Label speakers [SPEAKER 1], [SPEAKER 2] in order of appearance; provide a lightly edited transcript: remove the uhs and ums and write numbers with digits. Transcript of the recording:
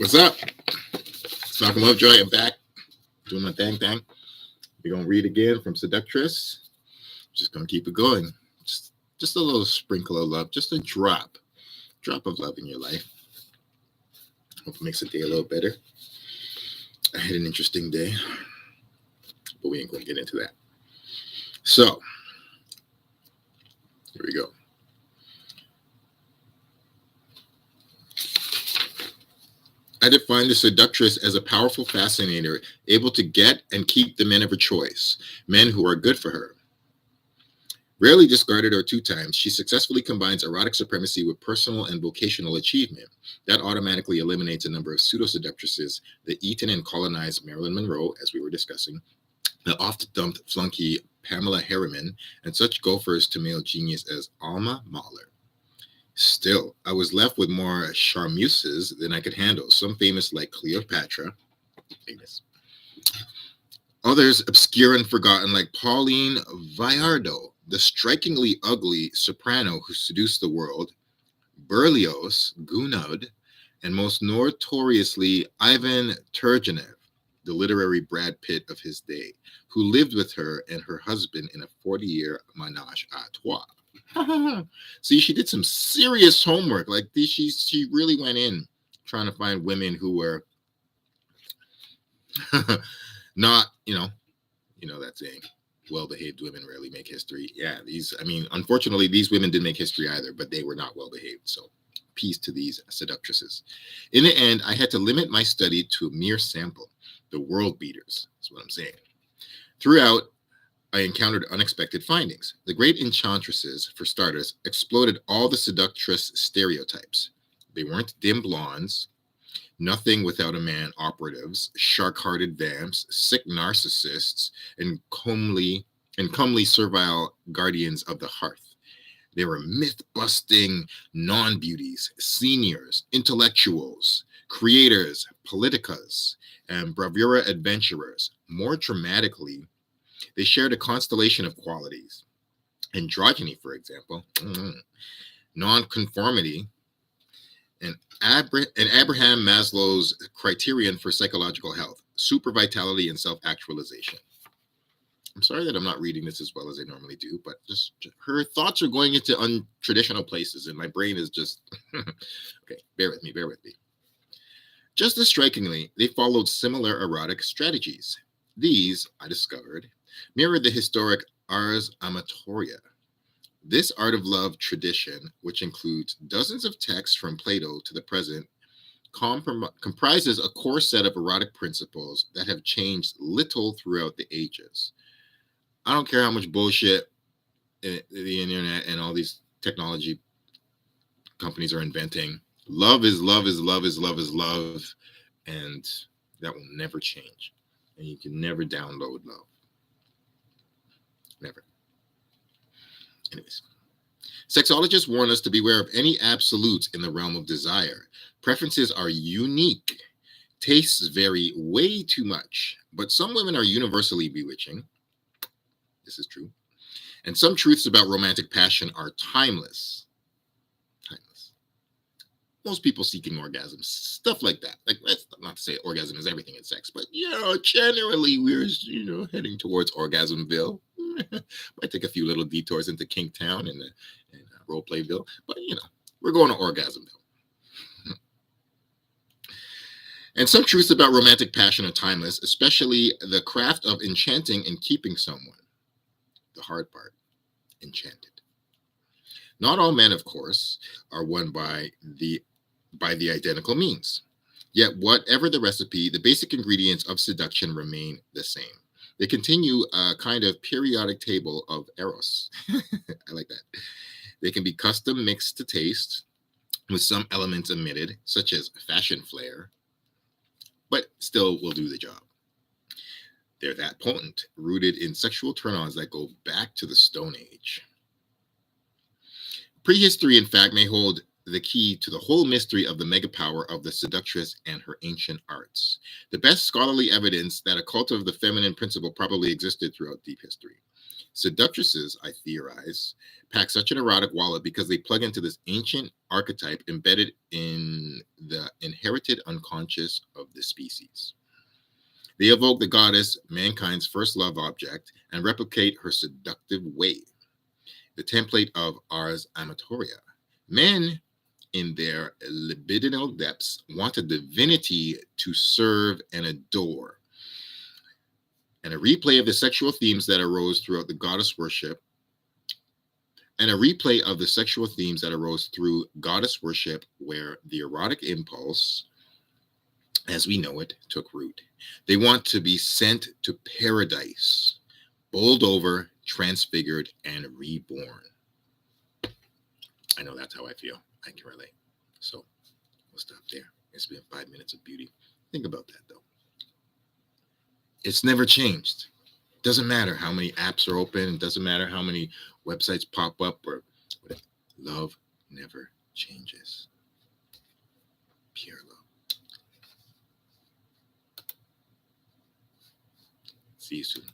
[SPEAKER 1] What's up? It's Malcolm Lovejoy. I'm back doing my thing. We're gonna read again from Seductress. Just gonna keep it going. Just a little sprinkle of love, just a drop of love in your life. Hope it makes the day a little better. I had an interesting day, but we ain't gonna get into that. So here we go. I define the seductress as a powerful fascinator, able to get and keep the men of her choice, men who are good for her. Rarely discarded or two times, she successfully combines erotic supremacy with personal and vocational achievement. That automatically eliminates a number of pseudo-seductresses that eaten and colonized Marilyn Monroe, as we were discussing, the oft-dumped flunky Pamela Harriman, and such gophers to male genius as Alma Mahler. Still, I was left with more charmeuses than I could handle, some famous like Cleopatra, famous. Others obscure and forgotten like Pauline Viardot, the strikingly ugly soprano who seduced the world, Berlioz, Gounod, and most notoriously Ivan Turgenev, the literary Brad Pitt of his day, who lived with her and her husband in a 40-year menage a trois. See, she did some serious homework. Like she really went in trying to find women who were not, that saying, well-behaved women rarely make history. Yeah, unfortunately, these women didn't make history either, but they were not well-behaved. So peace to these seductresses. In the end, I had to limit my study to a mere sample, the world beaters. That's what I'm saying. Throughout, I encountered unexpected findings. The great Enchantresses, for starters, exploded all the seductress stereotypes. They weren't dim blondes, nothing without a man operatives, shark-hearted vamps, sick narcissists, and comely servile guardians of the hearth. They were myth-busting non-beauties, seniors, intellectuals, creators, politicas, and bravura adventurers. More dramatically, they shared a constellation of qualities. Androgyny, for example, nonconformity, and Abraham Maslow's criterion for psychological health, super vitality and self-actualization. I'm sorry that I'm not reading this as well as I normally do, but just her thoughts are going into untraditional places, and my brain is just, okay, bear with me. Just as strikingly, they followed similar erotic strategies. These, I discovered, mirrored the historic ars amatoria. This art of love tradition, which includes dozens of texts from Plato to the present, comprises a core set of erotic principles that have changed little throughout the ages. I don't care how much bullshit the internet and all these technology companies are inventing. Love is love is love is love is love, and that will never change. And you can never download love. Never. Anyways, sexologists warn us to beware of any absolutes in the realm of desire. Preferences are unique. Tastes vary way too much, but some women are universally bewitching. This is true. And some truths about romantic passion are timeless. Most people seeking orgasms, stuff like that. Like, that's not to say orgasm is everything in sex, but generally we're heading towards Orgasmville. Might take a few little detours into Kinktown and Roleplayville, but we're going to Orgasmville. And some truths about romantic passion are timeless, especially the craft of enchanting and keeping someone. The hard part, enchanted. Not all men, of course, are won by the identical means. Yet, whatever the recipe, the basic ingredients of seduction remain the same. They continue a kind of periodic table of eros. I like that. They can be custom mixed to taste, with some elements omitted, such as fashion flair, but still will do the job. They're that potent, rooted in sexual turn-ons that go back to the Stone Age. Prehistory, in fact, may hold the key to the whole mystery of the megapower of the seductress and her ancient arts. The best scholarly evidence that a cult of the feminine principle probably existed throughout deep history. Seductresses, I theorize, pack such an erotic wallet because they plug into this ancient archetype embedded in the inherited unconscious of the species. They evoke the goddess, mankind's first love object, and replicate her seductive way, the template of Ars Amatoria. Men, in their libidinal depths, want a divinity to serve and adore. And a replay of the sexual themes that arose throughout the goddess worship, and a replay of the sexual themes that arose through goddess worship, where the erotic impulse, as we know it, took root. They want to be sent to paradise, bowled over, transfigured, and reborn. I know that's how I feel. I can relate. So we'll stop there. It's been 5 minutes of beauty. Think about that, though. It's never changed. Doesn't matter how many apps are open. It doesn't matter how many websites pop up or whatever. Love never changes. Pure love. See you soon.